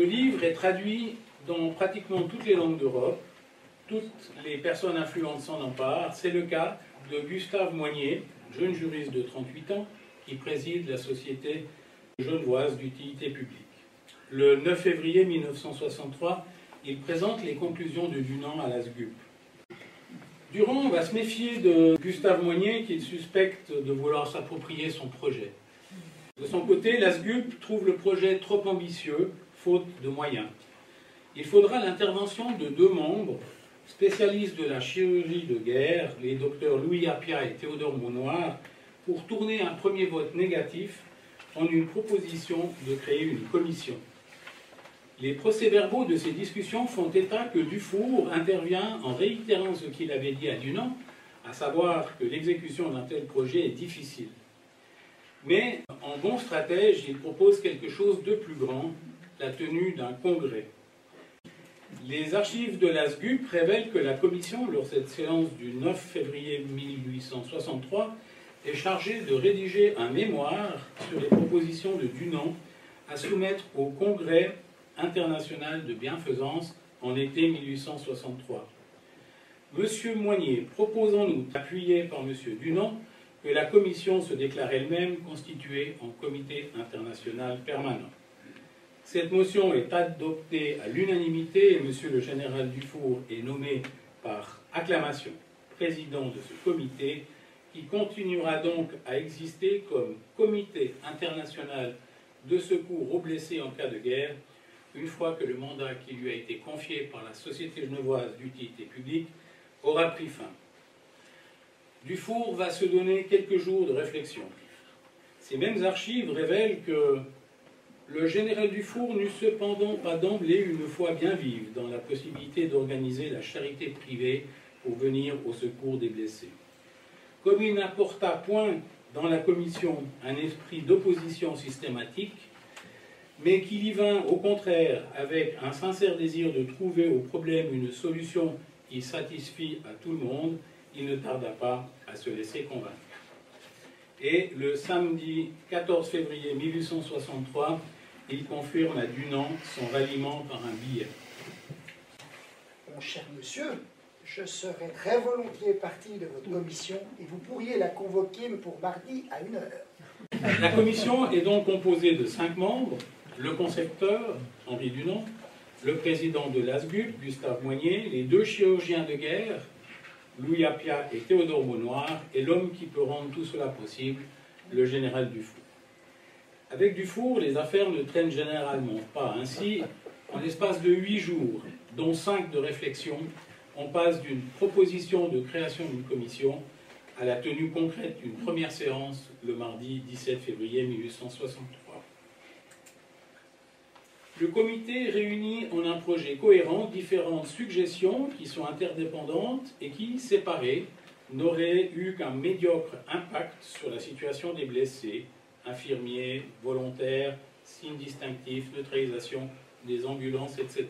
Le livre est traduit dans pratiquement toutes les langues d'Europe. Toutes les personnes influentes s'en emparent. C'est le cas de Gustave Moignet, jeune juriste de 38 ans, qui préside la Société genevoise d'utilité publique. Le 9 février 1963, il présente les conclusions de Dunant à la SGUP. Durand va se méfier de Gustave Moignet, qu'il suspecte de vouloir s'approprier son projet. De son côté, la SGUP trouve le projet trop ambitieux, faute de moyens. Il faudra l'intervention de deux membres, spécialistes de la chirurgie de guerre, les docteurs Louis Appia et Théodore Monnoir, pour tourner un premier vote négatif en une proposition de créer une commission. Les procès-verbaux de ces discussions font état que Dufour intervient en réitérant ce qu'il avait dit à Dunant, à savoir que l'exécution d'un tel projet est difficile. Mais, en bon stratège, il propose quelque chose de plus grand, la tenue d'un congrès. Les archives de la SGUP révèlent que la commission, lors de cette séance du 9 février 1863, est chargée de rédiger un mémoire sur les propositions de Dunant à soumettre au Congrès international de bienfaisance en été 1863. M. Moignet propose en outre, appuyé par M. Dunant, que la commission se déclare elle-même constituée en comité international permanent. Cette motion est adoptée à l'unanimité et M. le général Dufour est nommé par acclamation président de ce comité qui continuera donc à exister comme comité international de secours aux blessés en cas de guerre une fois que le mandat qui lui a été confié par la Société genevoise d'utilité publique aura pris fin. Dufour va se donner quelques jours de réflexion. Ces mêmes archives révèlent que le général Dufour n'eut cependant pas d'emblée une foi bien vive dans la possibilité d'organiser la charité privée pour venir au secours des blessés. Comme il n'apporta point dans la commission un esprit d'opposition systématique, mais qu'il y vint au contraire avec un sincère désir de trouver au problème une solution qui satisfit à tout le monde, il ne tarda pas à se laisser convaincre. Et le samedi 14 février 1863, il confirme à Dunant son ralliement par un billet. Mon cher monsieur, je serais très volontiers parti de votre commission et vous pourriez la convoquer pour mardi à 1h. La commission est donc composée de 5 membres, le concepteur, Henri Dunant, le président de l'ASGUP, Gustave Moignet, les 2 chirurgiens de guerre, Louis Appia et Théodore Monnoir, et l'homme qui peut rendre tout cela possible, le général Dufour. Avec Dufour, les affaires ne traînent généralement pas. Ainsi, en l'espace de 8 jours, dont 5 de réflexion, on passe d'une proposition de création d'une commission à la tenue concrète d'une première séance le mardi 17 février 1863. Le comité réunit en un projet cohérent différentes suggestions qui sont interdépendantes et qui, séparées, n'auraient eu qu'un médiocre impact sur la situation des blessés, infirmiers, volontaires, signes distinctifs, neutralisation des ambulances, etc.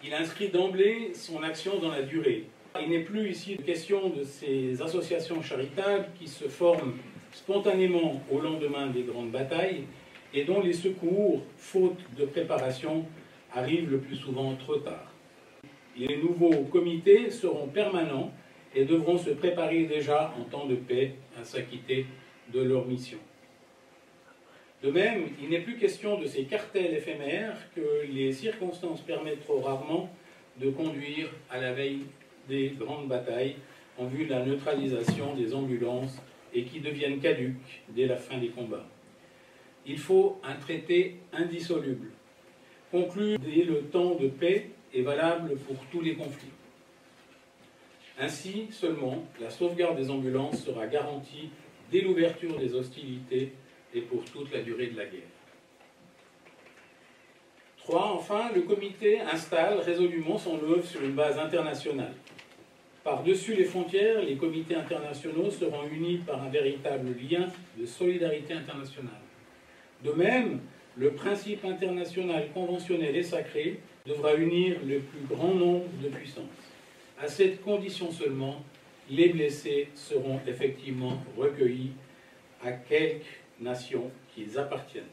Il inscrit d'emblée son action dans la durée. Il n'est plus ici question de ces associations charitables qui se forment spontanément au lendemain des grandes batailles et dont les secours, faute de préparation, arrivent le plus souvent trop tard. Les nouveaux comités seront permanents et devront se préparer déjà en temps de paix à s'acquitter de leur mission. De même, il n'est plus question de ces cartels éphémères que les circonstances permettent trop rarement de conduire à la veille des grandes batailles en vue de la neutralisation des ambulances et qui deviennent caduques dès la fin des combats. Il faut un traité indissoluble, conclu dès le temps de paix et valable pour tous les conflits. Ainsi seulement, la sauvegarde des ambulances sera garantie dès l'ouverture des hostilités et pour toute la durée de la guerre. 3. Enfin, le comité installe résolument son œuvre sur une base internationale. Par-dessus les frontières, les comités internationaux seront unis par un véritable lien de solidarité internationale. De même, le principe international conventionnel et sacré devra unir le plus grand nombre de puissances. À cette condition seulement, les blessés seront effectivement recueillis à quelque nation qu'ils appartiennent.